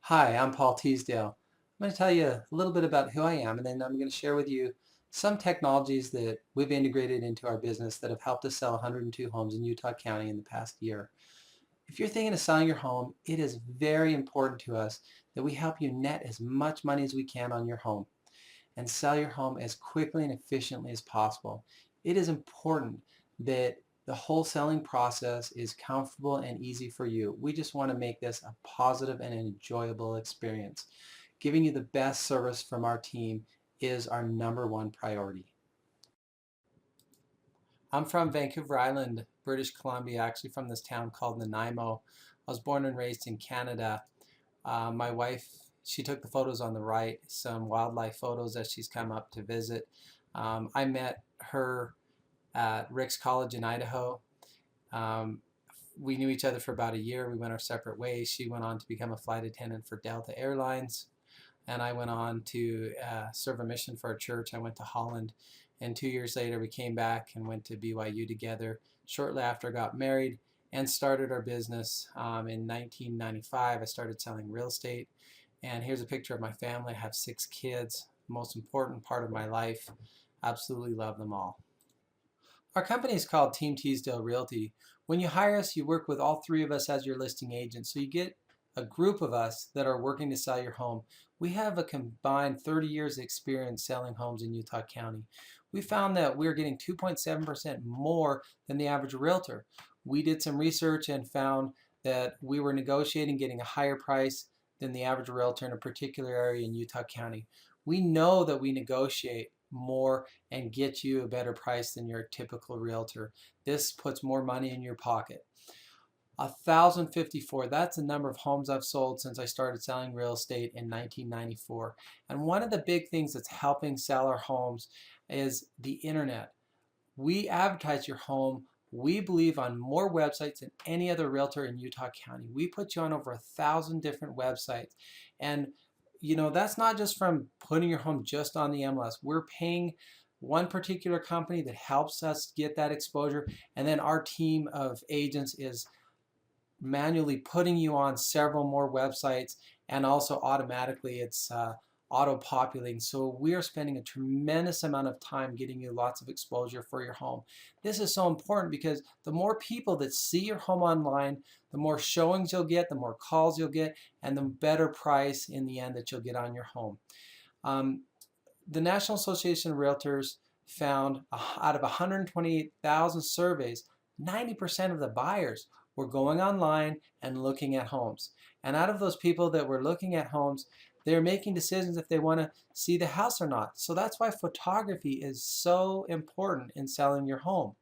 Hi, I'm Paul Teasdale. I'm going to tell you a little bit about who I am, and then I'm going to share with you some technologies that we've integrated into our business that have helped us sell 102 homes in Utah County in the past year. If you're thinking of selling your home, it is very important to us that we help you net as much money as we can on your home and sell your home as quickly and efficiently as possible. It is important that the wholesaling process is comfortable and easy for you. We just want to make this a positive and enjoyable experience. Giving you the best service from our team is our number one priority. I'm from Vancouver Island, British Columbia, actually from this town called Nanaimo. I was born and raised in Canada. My wife, she took the photos on the right, some wildlife photos as she's come up to visit. I met her at Rick's College in Idaho. Um, we knew each other for about a year. We went our separate ways. She went on to become a flight attendant for Delta Airlines, and I went on to serve a mission for our church. I went to Holland, and 2 years later we came back and went to BYU together. Shortly after, got married and started our business. In 1995, I started selling real estate, and here's a picture of my family. I have 6 kids, most important part of my life. Absolutely love them all. Our company is called Team Teasdale Realty. When you hire us, you work with all three of us as your listing agent. So you get a group of us that are working to sell your home. We have a combined 30 years of experience selling homes in Utah County. We found that we're getting 2.7% more than the average realtor. We did some research and found that we were negotiating getting a higher price than the average realtor in a particular area in Utah County. We know that we negotiate more and get you a better price than your typical realtor. This puts more money in your pocket. 1,054, that's the number of homes I've sold since I started selling real estate in 1994. And one of the big things that's helping sell our homes is the internet. We advertise your home, we believe, on more websites than any other realtor in Utah County. We put you on over 1,000 different websites. And that's not just from putting your home just on the MLS. We're paying one particular company that helps us get that exposure, and then our team of agents is manually putting you on several more websites, and also automatically it's auto-populating. So we are spending a tremendous amount of time getting you lots of exposure for your home. This is so important because the more people that see your home online, the more showings you'll get, the more calls you'll get, and the better price in the end that you'll get on your home. The National Association of Realtors found out of 128,000 surveys, 90% of the buyers were going online and looking at homes. And out of those people that were looking at homes, they're making decisions if they want to see the house or not. So that's why photography is so important in selling your home.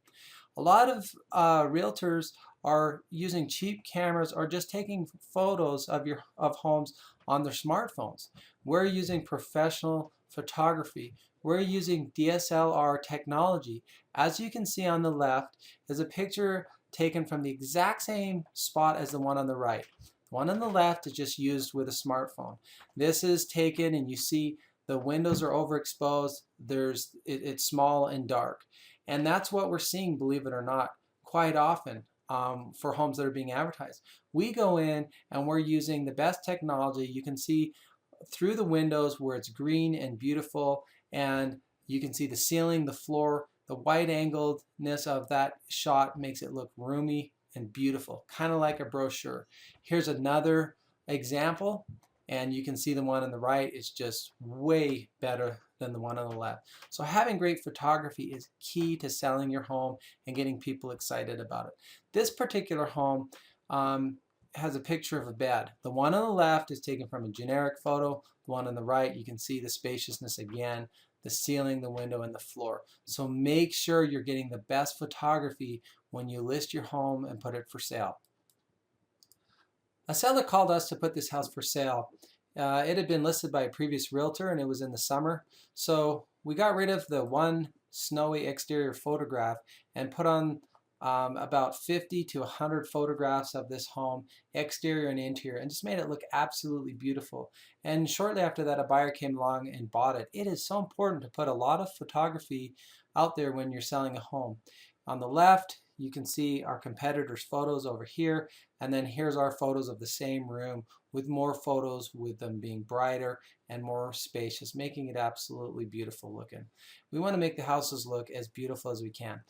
A lot of realtors are using cheap cameras or just taking photos of homes on their smartphones. We're using professional photography. We're using DSLR technology. As you can see on the left is a picture taken from the exact same spot as the one on the right. The one on the left is just used with a smartphone. This is taken and you see the windows are overexposed. It's small and dark. And that's what we're seeing, believe it or not, quite often for homes that are being advertised. We go in and we're using the best technology. You can see through the windows where it's green and beautiful, and you can see the ceiling, the floor. The wide angledness of that shot makes it look roomy and beautiful, kind of like a brochure. Here's another example, and you can see the one on the right is just way better than the one on the left. So having great photography is key to selling your home and getting people excited about it. This particular home has a picture of a bed. The one on the left is taken from a generic photo. The one on the right, you can see the spaciousness again, the ceiling, the window, and the floor. So make sure you're getting the best photography when you list your home and put it for sale. A seller called us to put this house for sale. It had been listed by a previous realtor and it was in the summer. So we got rid of the one snowy exterior photograph and put on about 50 to 100 photographs of this home, exterior and interior, and just made it look absolutely beautiful. And shortly after that, a buyer came along and bought it. It is so important to put a lot of photography out there when you're selling a home. On the left, you can see our competitors' photos over here, and then here's our photos of the same room with more photos with them being brighter and more spacious, making it absolutely beautiful looking. We want to make the houses look as beautiful as we can.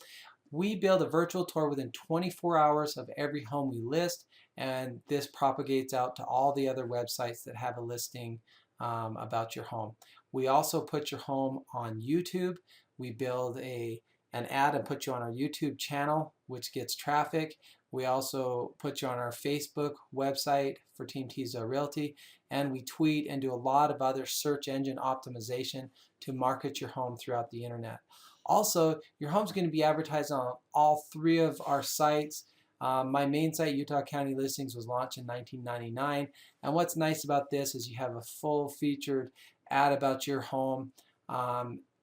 We build a virtual tour within 24 hours of every home we list, and this propagates out to all the other websites that have a listing about your home. We also put your home on YouTube. We build an ad and put you on our YouTube channel, which gets traffic. We also put you on our Facebook website for Team Teasdale Realty, and we tweet and do a lot of other search engine optimization to market your home throughout the internet. Also, your home's going to be advertised on all 3 of our sites. My main site, Utah County Listings, was launched in 1999, and what's nice about this is you have a full featured ad about your home,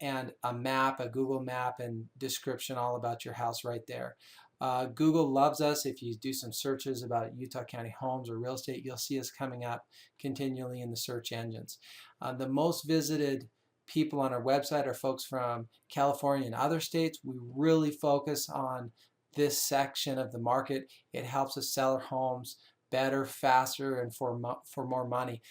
and a map, a Google map, and description all about your house right there. Google loves us. If you do some searches about Utah County homes or real estate, you'll see us coming up continually in the search engines. The most visited people on our website are folks from California and other states. We really focus on this section of the market. It helps us sell our homes better, faster, and for more money.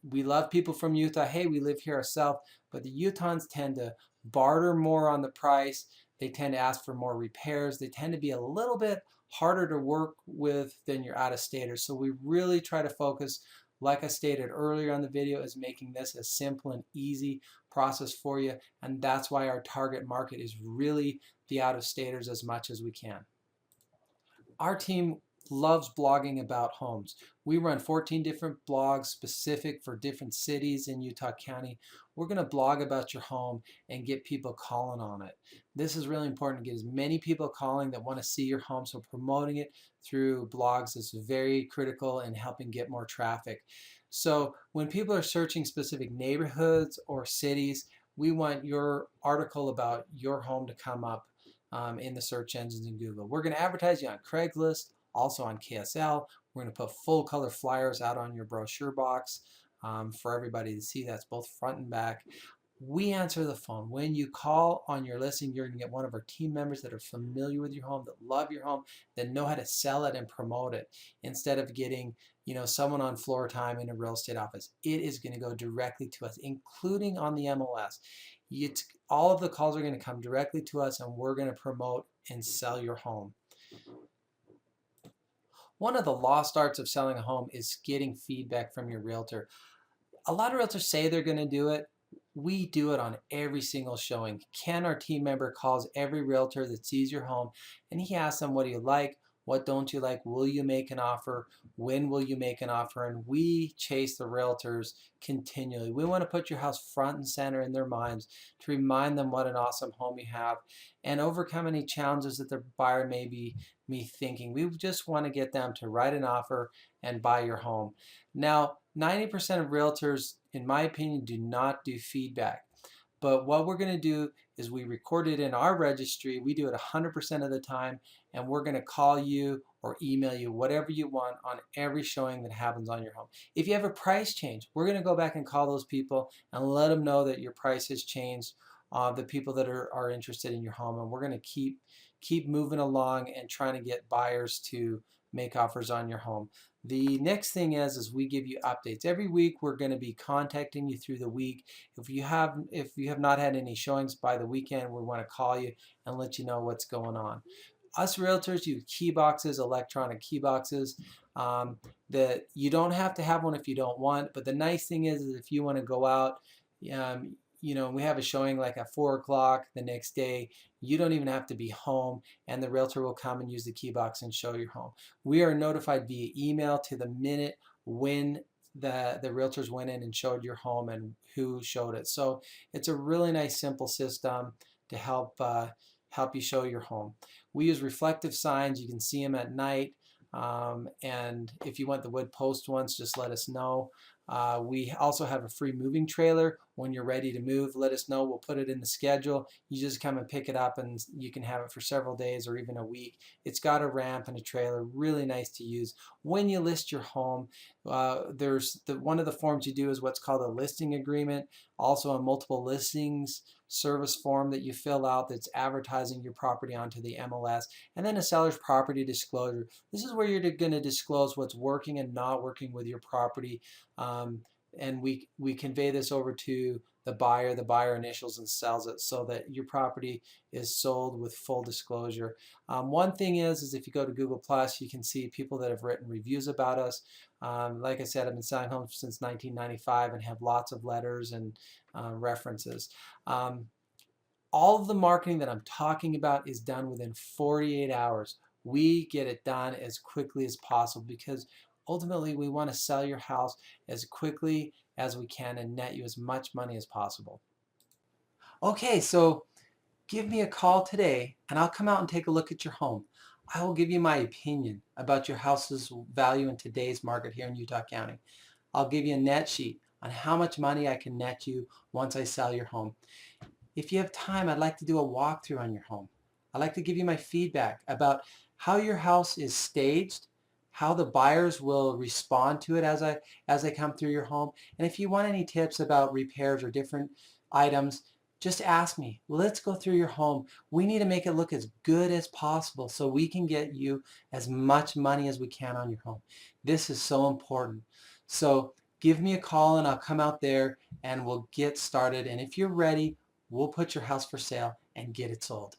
We love people from Utah. Hey, we live here ourselves, but the Utahns tend to barter more on the price. They tend to ask for more repairs. They tend to be a little bit harder to work with than your out-of-staters. So we really try to focus, like I stated earlier on the video, is making this a simple and easy process for you, and that's why our target market is really the out-of-staters as much as we can. Our team loves blogging about homes. We run 14 different blogs specific for different cities in Utah County. We're going to blog about your home and get people calling on it. This is really important to get as many people calling that want to see your home, so promoting it through blogs is very critical in helping get more traffic. So when people are searching specific neighborhoods or cities, we want your article about your home to come up in the search engines in Google. We're going to advertise you on Craigslist, also on KSL. We're going to put full color flyers out on your brochure box for everybody to see. That's both front and back. We answer the phone. When you call on your listing, you're going to get one of our team members that are familiar with your home, that love your home, that know how to sell it and promote it, instead of getting someone on floor time in a real estate office. It is going to go directly to us, including on the MLS. All of the calls are going to come directly to us, and we're going to promote and sell your home. One of the lost arts of selling a home is getting feedback from your realtor. A lot of realtors say they're going to do it. We do it on every single showing. Ken, our team member, calls every realtor that sees your home, and he asks them, what do you like? What don't you like? Will you make an offer? When will you make an offer? And we chase the realtors continually. We want to put your house front and center in their minds to remind them what an awesome home you have and overcome any challenges that their buyer may be thinking. We just want to get them to write an offer and buy your home. Now, 90% of realtors, in my opinion, do not do feedback. But what we're going to do is we record it in our registry. We do it 100% of the time, and we're going to call you or email you whatever you want on every showing that happens on your home. If you have a price change, we're going to go back and call those people and let them know that your price has changed, the people that are interested in your home, and we're going to keep moving along and trying to get buyers to make offers on your home. The next thing is we give you updates. Every week we're going to be contacting you through the week. If you have not had any showings by the weekend, we want to call you and let you know what's going on. Us realtors use key boxes, electronic key boxes. That you don't have to have one if you don't want, but the nice thing is if you want to go out, we have a showing like at 4 o'clock the next day, you don't even have to be home, and the realtor will come and use the key box and show your home. We are notified via email to the minute when the realtors went in and showed your home and who showed it. So it's a really nice, simple system to help you show your home. We use reflective signs. You can see them at night, and if you want the wood post ones, just let us know. We also have a free moving trailer. when you're ready to move, let us know. We'll put it in the schedule. You just come and pick it up, and you can have it for several days or even a week. It's got a ramp and a trailer, really nice to use. When you list your home, there's one of the forms you do is what's called a listing agreement, also a multiple listings service form that you fill out that's advertising your property onto the MLS, and then a seller's property disclosure. This is where you're going to disclose what's working and not working with your property, and we convey this over to the buyer initials and sells it so that your property is sold with full disclosure. One thing is if you go to Google Plus, you can see people that have written reviews about us. Like I said, I've been selling homes since 1995 and have lots of letters and references. All of the marketing that I'm talking about is done within 48 hours. We get it done as quickly as possible because ultimately we want to sell your house as quickly as we can and net you as much money as possible. Okay, so give me a call today and I'll come out and take a look at your home. I will give you my opinion about your house's value in today's market here in Utah County. I'll give you a net sheet on how much money I can net you once I sell your home. If you have time, I'd like to do a walkthrough on your home. I'd like to give you my feedback about how your house is staged, how the buyers will respond to it as I come through your home. And if you want any tips about repairs or different items, just ask me. Let's go through your home. We need to make it look as good as possible so we can get you as much money as we can on your home. This is so important. So give me a call and I'll come out there and we'll get started. And if you're ready, we'll put your house for sale and get it sold.